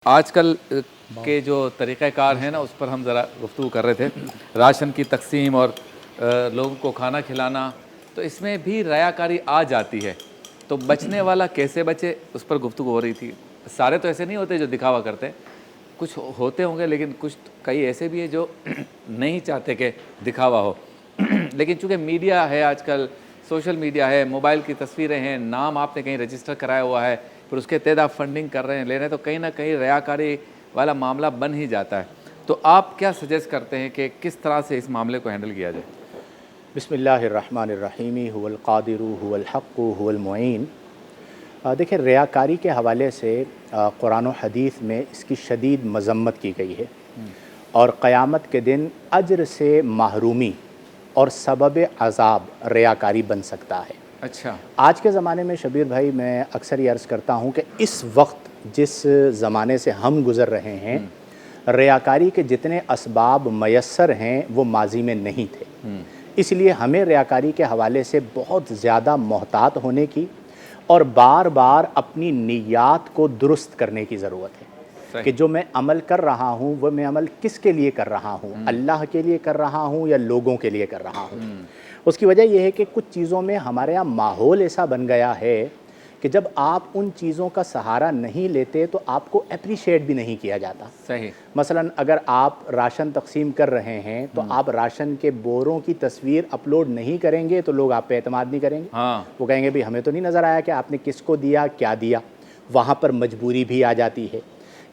آج کل کے جو طریقہ کار ہیں نا اس پر ہم ذرا گفتگو کر رہے تھے، راشن کی تقسیم اور لوگوں کو کھانا کھلانا، تو اس میں بھی ریاکاری آ جاتی ہے، تو بچنے والا کیسے بچے اس پر گفتگو ہو رہی تھی۔ سارے تو ایسے نہیں ہوتے جو دکھاوا کرتے ہیں، کچھ ہوتے ہوں گے لیکن کئی ایسے بھی ہیں جو نہیں چاہتے کہ دکھاوا ہو لیکن چونکہ میڈیا ہے آج کل، سوشل میڈیا ہے، موبائل کی تصویریں ہیں، نام آپ نے کہیں رجسٹر کرایا ہوا ہے، پھر اس کے تحت آپ فنڈنگ کر رہے ہیں، لے رہے ہیں، تو کہیں نہ کہیں ریاکاری والا معاملہ بن ہی جاتا ہے۔ تو آپ کیا سجیسٹ کرتے ہیں کہ کس طرح سے اس معاملے کو ہینڈل کیا جائے؟ بسم اللہ الرحمن الرحیم هو القادر هو الحق هو المعین۔ دیکھیں، ریاکاری کے حوالے سے قرآن و حدیث میں اس کی شدید مذمت کی گئی ہے، اور قیامت کے دن اجر سے محرومی اور سبب عذاب ریاکاری بن سکتا ہے۔ اچھا، آج کے زمانے میں شبیر بھائی، میں اکثر یہ عرض کرتا ہوں کہ اس وقت جس زمانے سے ہم گزر رہے ہیں، ریاکاری کے جتنے اسباب میسر ہیں وہ ماضی میں نہیں تھے۔ اس لیے ہمیں ریاکاری کے حوالے سے بہت زیادہ محتاط ہونے کی اور بار بار اپنی نیات کو درست کرنے کی ضرورت ہے کہ جو میں عمل کر رہا ہوں وہ میں عمل کس کے لیے کر رہا ہوں، اللہ کے لیے کر رہا ہوں یا لوگوں کے لیے کر رہا ہوں۔ اس کی وجہ یہ ہے کہ کچھ چیزوں میں ہمارے یہاں ماحول ایسا بن گیا ہے کہ جب آپ ان چیزوں کا سہارا نہیں لیتے تو آپ کو اپریشیٹ بھی نہیں کیا جاتا۔ صحیح۔ مثلا اگر آپ راشن تقسیم کر رہے ہیں تو آپ راشن کے بوروں کی تصویر اپلوڈ نہیں کریں گے تو لوگ آپ پہ اعتماد نہیں کریں گے۔ وہ کہیں گے بھی ہمیں تو نہیں نظر آیا کہ آپ نے کس کو دیا، کیا دیا۔ وہاں پر مجبوری بھی آ جاتی ہے۔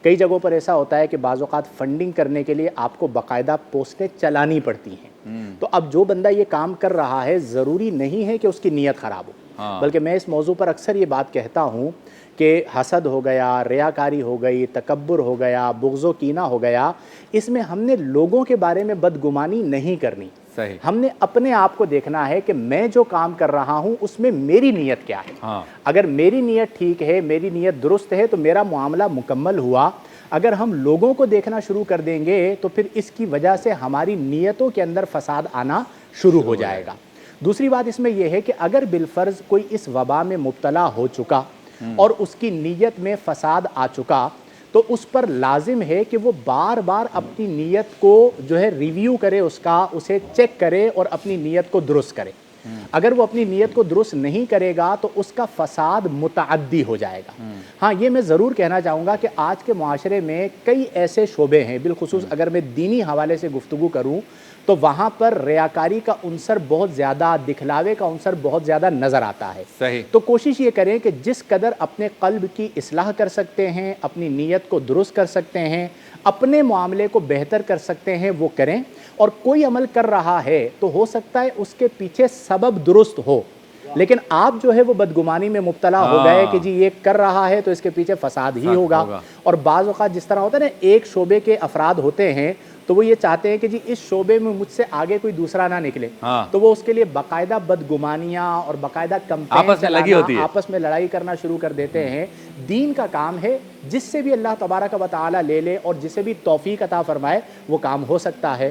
کئی جگہوں پر ایسا ہوتا ہے کہ بعض اوقات فنڈنگ کرنے کے لیے آپ کو باقاعدہ پوسٹیں چلانی پڑتی ہیں، تو اب جو بندہ یہ کام کر رہا ہے ضروری نہیں ہے کہ اس کی نیت خراب ہو، بلکہ میں اس موضوع پر اکثر یہ بات کہتا ہوں کہ حسد ہو گیا، ریاکاری ہو گئی، تکبر ہو گیا، بغض و کینہ ہو گیا، اس میں ہم نے لوگوں کے بارے میں بدگمانی نہیں کرنی۔ ہم نے اپنے آپ کو دیکھنا ہے کہ میں جو کام کر رہا ہوں اس میں میری نیت کیا ہے۔ اگر میری نیت ٹھیک ہے، میری نیت درست ہے تو میرا معاملہ مکمل ہوا۔ اگر ہم لوگوں کو دیکھنا شروع کر دیں گے تو پھر اس کی وجہ سے ہماری نیتوں کے اندر فساد آنا شروع ہو جائے گا۔ دوسری بات اس میں یہ ہے کہ اگر بالفرض کوئی اس وبا میں مبتلا ہو چکا اور اس کی نیت میں فساد آ چکا تو اس پر لازم ہے کہ وہ بار بار اپنی نیت کو جو ہے ریویو کرے، اسے چیک کرے اور اپنی نیت کو درست کرے۔ اگر وہ اپنی نیت کو درست نہیں کرے گا تو اس کا فساد متعدی ہو جائے گا۔ ہاں، یہ میں ضرور کہنا چاہوں گا کہ آج کے معاشرے میں کئی ایسے شعبے ہیں، بالخصوص اگر میں دینی حوالے سے گفتگو کروں تو وہاں پر ریاکاری کا عنصر بہت زیادہ، دکھلاوے کا عنصر بہت زیادہ نظر آتا ہے۔ صحیح۔ تو کوشش یہ کریں کہ جس قدر اپنے قلب کی اصلاح کر سکتے ہیں، اپنی نیت کو درست کر سکتے ہیں، اپنے معاملے کو بہتر کر سکتے ہیں وہ کریں، اور کوئی عمل کر رہا ہے تو ہو سکتا ہے اس کے پیچھے سبب درست ہو، لیکن آپ جو ہے وہ بدگمانی میں مبتلا ہو گئے کہ جی یہ کر رہا ہے تو اس کے پیچھے فساد ہی ہوگا۔ اور بعض اوقات جس طرح ہوتا ہے نا، ایک شعبے کے افراد ہوتے ہیں تو وہ یہ چاہتے ہیں کہ جی اس شعبے میں مجھ سے آگے کوئی دوسرا نہ نکلے، تو وہ اس کے لیے باقاعدہ بدگمانیاں اور باقاعدہ کمپین چلانا، آپس میں لڑائی کرنا شروع کر دیتے ہیں۔ دین کا کام ہے، جس سے بھی اللہ تبارک و تعالی لے لے اور جسے بھی توفیق عطا فرمائے وہ کام ہو سکتا ہے۔